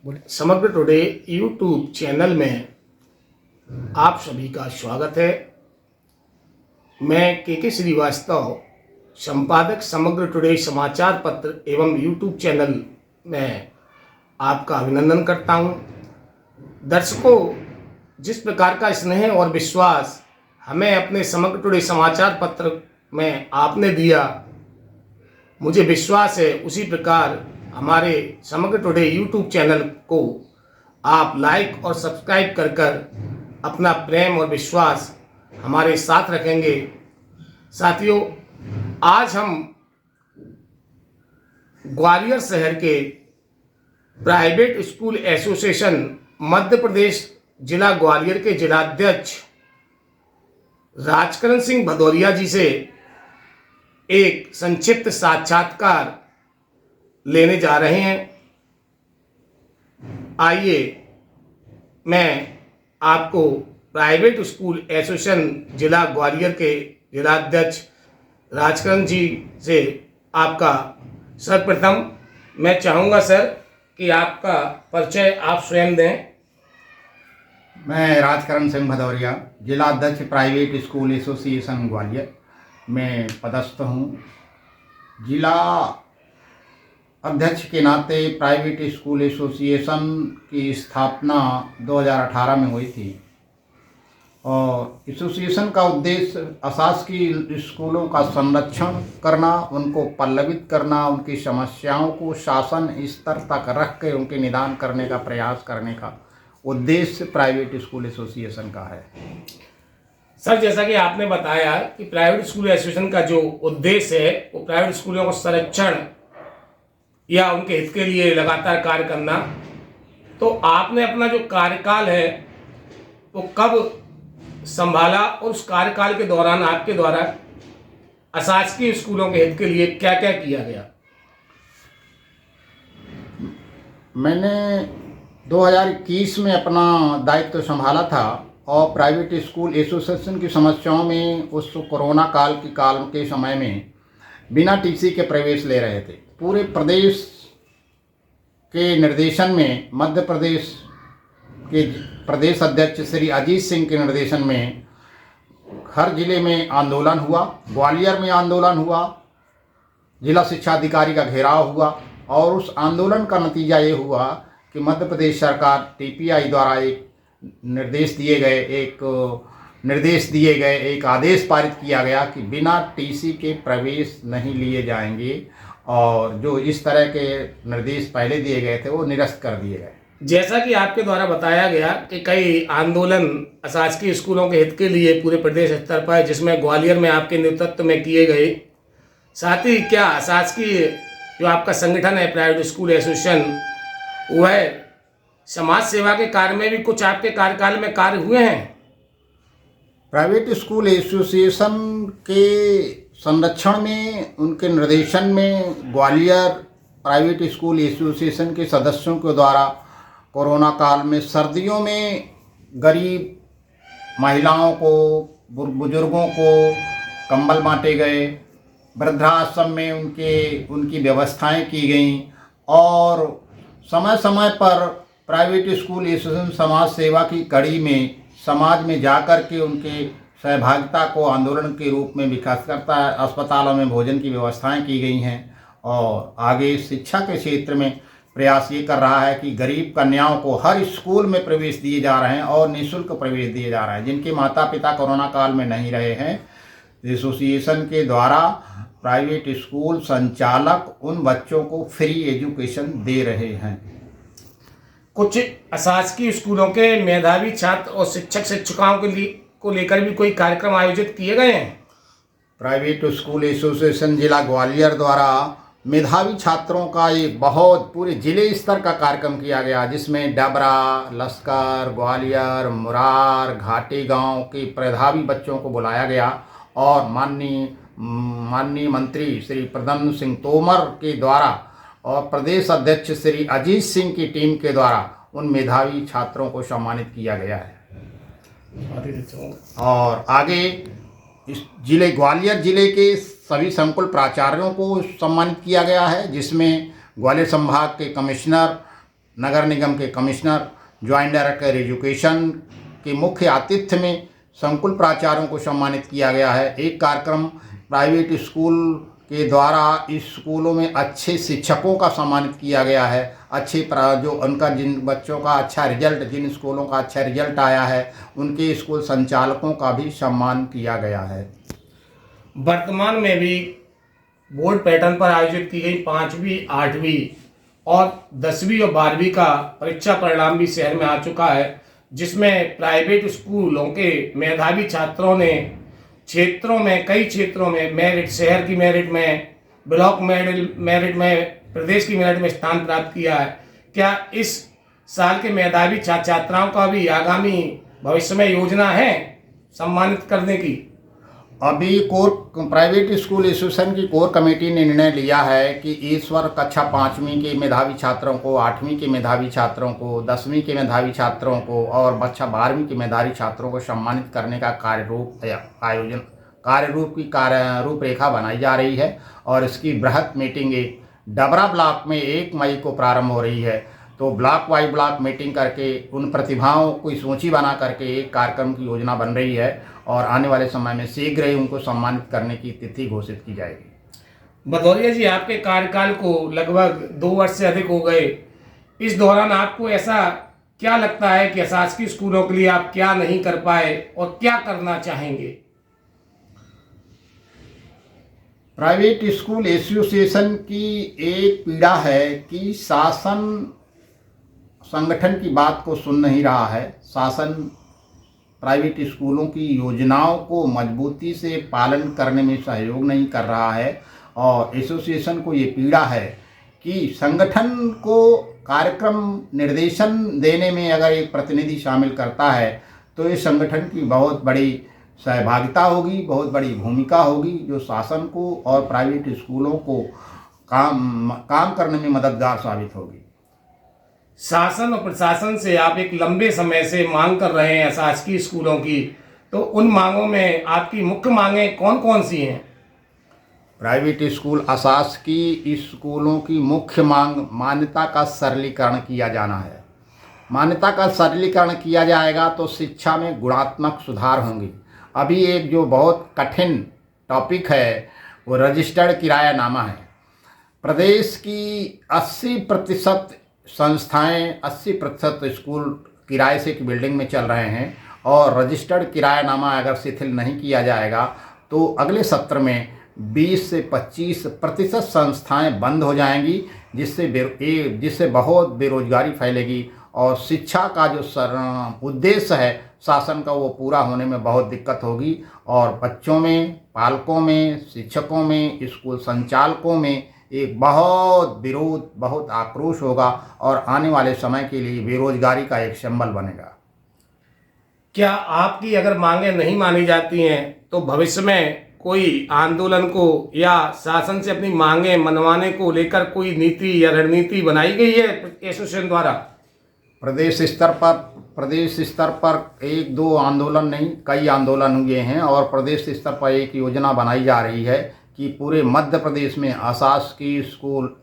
समग्र today YouTube channel में आप सभी का स्वागत है। मैं के श्रीवास्तव, संपादक समग्र टुडे समाचार पत्र एवं यूट्यूब चैनल में आपका अभिनंदन करता हूं। दर्शकों, जिस प्रकार का स्नेह और विश्वास हमें अपने समग्र टुडे समाचार पत्र में आपने दिया, मुझे विश्वास है उसी प्रकार हमारे समग्र टुडे यूट्यूब चैनल को आप लाइक और सब्सक्राइब कर अपना प्रेम और विश्वास हमारे साथ रखेंगे। साथियों, आज हम ग्वालियर शहर के private school association Madhya Pradesh जिला ग्वालियर के जिलाध्यक्ष राजकरण सिंह भदौरिया जी से एक संक्षिप्त साक्षात्कार लेने जा रहे हैं। आइए मैं आपको प्राइवेट स्कूल एसोसिएशन जिला ग्वालियर के जिलाध्यक्ष राजकरण जी से आपका सर्वप्रथम मैं चाहूँगा सर कि आपका परिचय आप स्वयं दें। मैं राजकरण सिंह भदौरिया, जिलाध्यक्ष प्राइवेट स्कूल एसोसिएशन ग्वालियर में पदस्थ हूँ। जिला अध्यक्ष के नाते प्राइवेट स्कूल एसोसिएशन की स्थापना 2018 में हुई थी और एसोसिएशन का उद्देश्य अशासकीय स्कूलों का संरक्षण करना, उनको पल्लवित करना, उनकी समस्याओं को शासन स्तर तक रख के उनके निदान करने का प्रयास करने का उद्देश्य प्राइवेट स्कूल एसोसिएशन का है। सर, जैसा कि आपने बताया कि प्राइवेट स्कूल एसोसिएशन का जो उद्देश्य है वो प्राइवेट स्कूलों का संरक्षण या उनके हित के लिए लगातार कार्य करना, तो आपने अपना जो कार्यकाल है वो कब संभाला और उस कार्यकाल के दौरान आपके द्वारा अशासकीय स्कूलों के हित के लिए क्या क्या किया गया? मैंने 2021 में अपना दायित्व संभाला था और प्राइवेट स्कूल एसोसिएशन की समस्याओं में उस कोरोना काल के समय में बिना टीसी के प्रवेश ले रहे थे। पूरे प्रदेश के निर्देशन में, मध्य प्रदेश के प्रदेश अध्यक्ष श्री अजीत सिंह के निर्देशन में हर जिले में आंदोलन हुआ। ग्वालियर में आंदोलन हुआ, जिला शिक्षा अधिकारी का घेराव हुआ और उस आंदोलन का नतीजा ये हुआ कि मध्य प्रदेश सरकार टीपीआई द्वारा एक निर्देश दिए गए, एक आदेश पारित किया गया कि बिना टीसी के प्रवेश नहीं लिए जाएंगे और जो इस तरह के निर्देश पहले दिए गए थे वो निरस्त कर दिए गए। जैसा कि आपके द्वारा बताया गया कि कई आंदोलन अशासकीय स्कूलों के हित के लिए पूरे प्रदेश स्तर पर, जिसमें ग्वालियर में आपके नेतृत्व में किए गए, साथ ही क्या अशासकीय जो आपका संगठन है प्राइवेट स्कूल एसोसिएशन, वह समाज सेवा के कार्य में भी कुछ आपके कार्यकाल में कार्य हुए हैं? प्राइवेट स्कूल एसोसिएशन के संरक्षण में, उनके निर्देशन में ग्वालियर प्राइवेट स्कूल एसोसिएशन के सदस्यों के द्वारा कोरोना काल में सर्दियों में गरीब महिलाओं को, बुजुर्गों को कंबल बांटे गए, वृद्धाश्रम में उनकी व्यवस्थाएं की गईं और समय समय पर प्राइवेट स्कूल एसोसिएशन समाज सेवा की कड़ी में समाज में जाकर के उनके सहभागिता को आंदोलन के रूप में विकास करता है। अस्पतालों में भोजन की व्यवस्थाएं की गई हैं और आगे शिक्षा के क्षेत्र में प्रयास ये कर रहा है कि गरीब कन्याओं को हर स्कूल में प्रवेश दिए जा रहे हैं और निःशुल्क प्रवेश दिए जा रहे हैं। जिनके माता पिता कोरोना काल में नहीं रहे हैं, एसोसिएशन के द्वारा प्राइवेट स्कूल संचालक उन बच्चों को फ्री एजुकेशन दे रहे हैं। कुछ अशासकीय स्कूलों के मेधावी छात्र और शिक्षिकाओं को लेकर भी कोई कार्यक्रम आयोजित किए गए हैं? प्राइवेट स्कूल एसोसिएशन जिला ग्वालियर द्वारा मेधावी छात्रों का एक बहुत पूरे जिले स्तर का कार्यक्रम किया गया, जिसमें डबरा, लश्कर, ग्वालियर, मुरार, घाटी गांव के मेधावी बच्चों को बुलाया गया और माननीय मंत्री श्री प्रद्युम्न सिंह तोमर के द्वारा और प्रदेश अध्यक्ष श्री अजीत सिंह की टीम के द्वारा उन मेधावी छात्रों को सम्मानित किया गया है। और आगे इस ग्वालियर जिले के सभी संकुल प्राचार्यों को सम्मानित किया गया है, जिसमें ग्वालियर संभाग के कमिश्नर नगर निगम के कमिश्नर, ज्वाइंट डायरेक्टर एजुकेशन के मुख्य आतिथ्य में संकुल प्राचार्यों को सम्मानित किया गया है। एक कार्यक्रम प्राइवेट स्कूल के द्वारा इस स्कूलों में अच्छे शिक्षकों का सम्मानित किया गया है। जो उनका जिन बच्चों का अच्छा रिजल्ट, जिन स्कूलों का अच्छा रिजल्ट आया है, उनके स्कूल संचालकों का भी सम्मान किया गया है। वर्तमान में भी बोर्ड पैटर्न पर आयोजित की गई 5वीं, 8वीं और 10वीं और 12वीं का परीक्षा परिणाम भी शहर में आ चुका है, जिसमें प्राइवेट स्कूलों के मेधावी छात्रों ने कई क्षेत्रों में मेरिट, शहर की मेरिट में, ब्लॉक मेरिट में, प्रदेश की मेरिट में स्थान प्राप्त किया है। क्या इस साल के मेधावी छात्र छात्राओं का भी आगामी भविष्य में योजना है सम्मानित करने की? अभी प्राइवेट स्कूल एसोसिएशन की कोर कमेटी ने निर्णय लिया है कि इस वर्ष कक्षा 5वीं के मेधावी छात्रों को, 8वीं के मेधावी छात्रों को, 10वीं के मेधावी छात्रों को और कक्षा 12वीं के मेधावी छात्रों को सम्मानित करने का रूपरेखा बनाई जा रही है और इसकी बृहद मीटिंग एक डबरा ब्लॉक में 1 मई को प्रारंभ हो रही है। तो ब्लॉक वाइज ब्लॉक मीटिंग करके उन प्रतिभाओं की सूची बना करके एक कार्यक्रम की योजना बन रही है और आने वाले समय में शीघ्र ही उनको सम्मानित करने की तिथि घोषित की जाएगी। भदौरिया जी, आपके कार्यकाल को लगभग 2 वर्ष से अधिक हो गए। इस दौरान आपको ऐसा क्या लगता है कि शासकीय स्कूलों के लिए आप क्या नहीं कर पाए और क्या करना चाहेंगे? प्राइवेट स्कूल एसोसिएशन की एक पीड़ा है कि शासन संगठन की बात को सुन नहीं रहा है। शासन प्राइवेट स्कूलों की योजनाओं को मजबूती से पालन करने में सहयोग नहीं कर रहा है और एसोसिएशन को ये पीड़ा है कि संगठन को कार्यक्रम निर्देशन देने में अगर एक प्रतिनिधि शामिल करता है तो इस संगठन की बहुत बड़ी सहभागिता होगी, बहुत बड़ी भूमिका होगी, जो शासन को और प्राइवेट स्कूलों को काम करने में मददगार साबित होगी। शासन और प्रशासन से आप एक लंबे समय से मांग कर रहे हैं शासकीय स्कूलों की, तो उन मांगों में आपकी मुख्य मांगें कौन कौन सी हैं? प्राइवेट स्कूल अशासकीय स्कूलों की मुख्य मांग मान्यता का सरलीकरण किया जाना है। मान्यता का सरलीकरण किया जाएगा तो शिक्षा में गुणात्मक सुधार होंगे। अभी एक जो बहुत कठिन टॉपिक है वो रजिस्टर्ड किरायानामा है। प्रदेश की 80% संस्थाएं, 80% स्कूल किराए से की बिल्डिंग में चल रहे हैं और रजिस्टर्ड किरायानामा अगर शिथिल नहीं किया जाएगा तो अगले सत्र में 20 से 25% संस्थाएं बंद हो जाएंगी, जिससे बहुत बेरोजगारी फैलेगी और शिक्षा का जो उद्देश्य है शासन का वो पूरा होने में बहुत दिक्कत होगी और बच्चों में, पालकों में, शिक्षकों में, स्कूल संचालकों में एक बहुत विरोध, बहुत आक्रोश होगा और आने वाले समय के लिए बेरोजगारी का एक सिंबल बनेगा। क्या आपकी अगर मांगें नहीं मानी जाती हैं तो भविष्य में कोई आंदोलन को या शासन से अपनी मांगें मनवाने को लेकर कोई नीति या रणनीति बनाई गई है एसोसिएशन द्वारा? प्रदेश स्तर पर 1-2 आंदोलन नहीं, कई आंदोलन हुए हैं और प्रदेश स्तर पर एक योजना बनाई जा रही है कि पूरे मध्य प्रदेश में अशासकीय स्कूल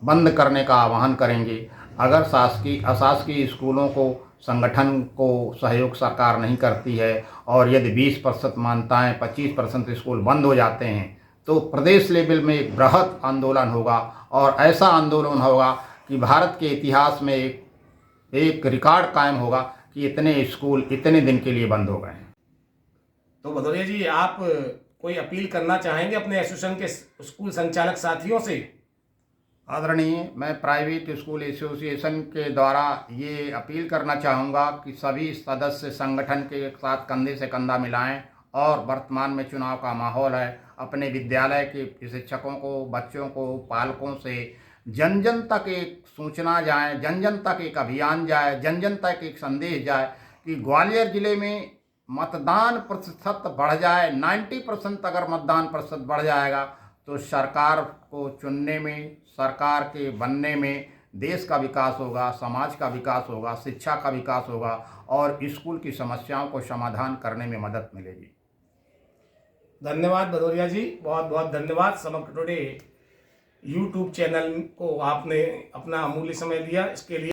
बंद करने का आह्वान करेंगे। अगर अशासकीय स्कूलों को संगठन को सहयोग सरकार नहीं करती है और यदि 20% मान्यताएं, 25% स्कूल बंद हो जाते हैं तो प्रदेश लेवल में एक बृहद आंदोलन होगा और ऐसा आंदोलन होगा कि भारत के इतिहास में एक रिकॉर्ड कायम होगा कि इतने स्कूल इतने दिन के लिए बंद हो गए हैं। तो भदौरिया जी, आप कोई अपील करना चाहेंगे अपने एसोसिएशन के स्कूल संचालक साथियों से? आदरणीय, मैं प्राइवेट स्कूल एसोसिएशन के द्वारा ये अपील करना चाहूँगा कि सभी सदस्य संगठन के साथ कंधे से कंधा मिलाएं और वर्तमान में चुनाव का माहौल है, अपने विद्यालय के शिक्षकों को, बच्चों को, पालकों से जन जन तक एक सूचना जाए, जन जन तक एक अभियान जाए, जन जन तक एक संदेश जाए कि ग्वालियर जिले में मतदान प्रतिशत बढ़ जाए। 90% अगर मतदान प्रतिशत बढ़ जाएगा तो सरकार को चुनने में, सरकार के बनने में देश का विकास होगा, समाज का विकास होगा, शिक्षा का विकास होगा और स्कूल की समस्याओं को समाधान करने में मदद मिलेगी। धन्यवाद भदौरिया जी, बहुत बहुत धन्यवाद। समग्र टुडे यूट्यूब चैनल को आपने अपना अमूल्य समय दिया, इसके लिए